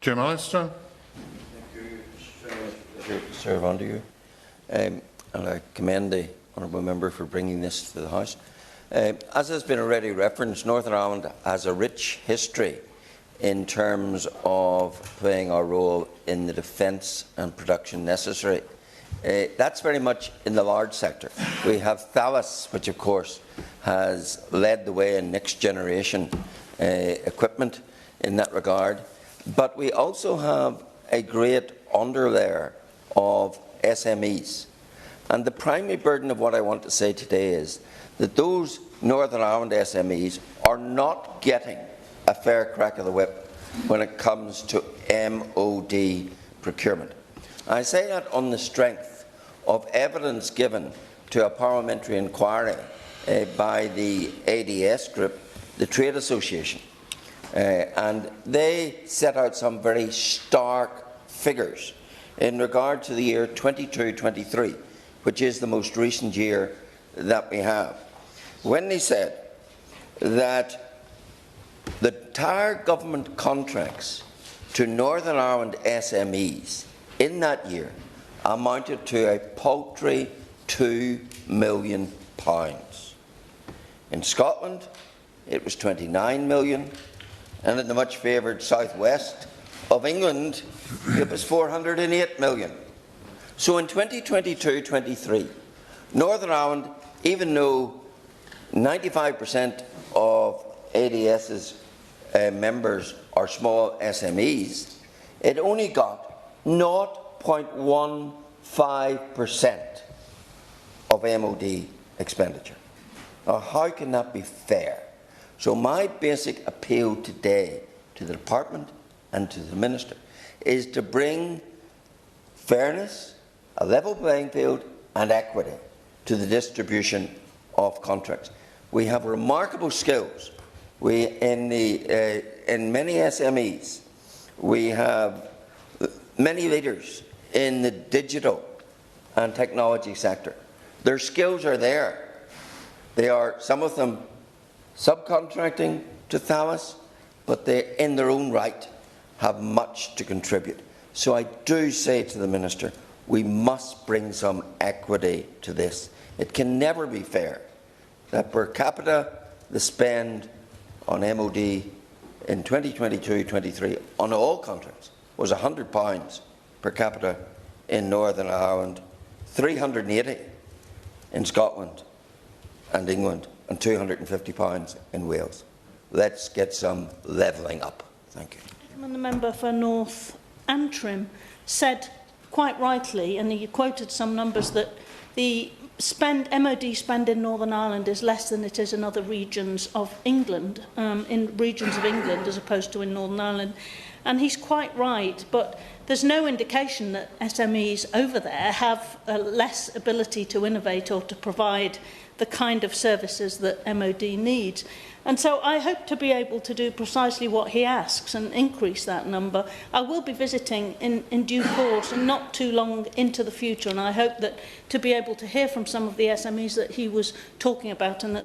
Jim Allister. To serve under you, and I commend the honourable member for bringing this to the House. As has been already referenced, Northern Ireland has a rich history in terms of playing our role in the defence and production necessary. That's very much in the large sector. We have Thales, which of course has led the way in next generation equipment in that regard, but we also have a great underlayer of SMEs. And the primary burden of what I want to say today is that those Northern Ireland SMEs are not getting a fair crack of the whip when it comes to MOD procurement. I say that on the strength of evidence given to a parliamentary inquiry by the ADS group, the trade association, and they set out some very stark figures in regard to the year 22-23, which is the most recent year that we have, when they said that the entire government contracts to Northern Ireland SMEs in that year amounted to a paltry £2 million. In Scotland, it was 29 million, and in the much favoured southwest of England, it was 408 million. So in 2022-23, Northern Ireland, even though 95% of ADS's members are small SMEs, it only got 0.15% of MOD expenditure. Now, how can that be fair? So my basic appeal today to the Department and to the Minister is to bring fairness, a level playing field and equity to the distribution of contracts. We have remarkable skills. In many SMEs, we have many leaders in the digital and technology sector. Their skills are there. They are, some of them, subcontracting to Thales, but they, in their own right, have much to contribute. So I do say to the Minister, we must bring some equity to this. It can never be fair that per capita the spend on MOD in 2022-23 on all contracts was £100 per capita in Northern Ireland, 380 in Scotland and England, and £250 in Wales. Let's get some levelling up. Thank you. The member for North Antrim said quite rightly, and he quoted some numbers, that the MOD spend in Northern Ireland is less than it is in other regions of England, as opposed to in Northern Ireland. And he's quite right, but there's no indication that SMEs over there have less ability to innovate or to provide the kind of services that MOD needs. And so I hope to be able to do precisely what he asks and increase that number. I will be visiting in due course and not too long into the future, and I hope that to be able to hear from some of the SMEs that he was talking about and that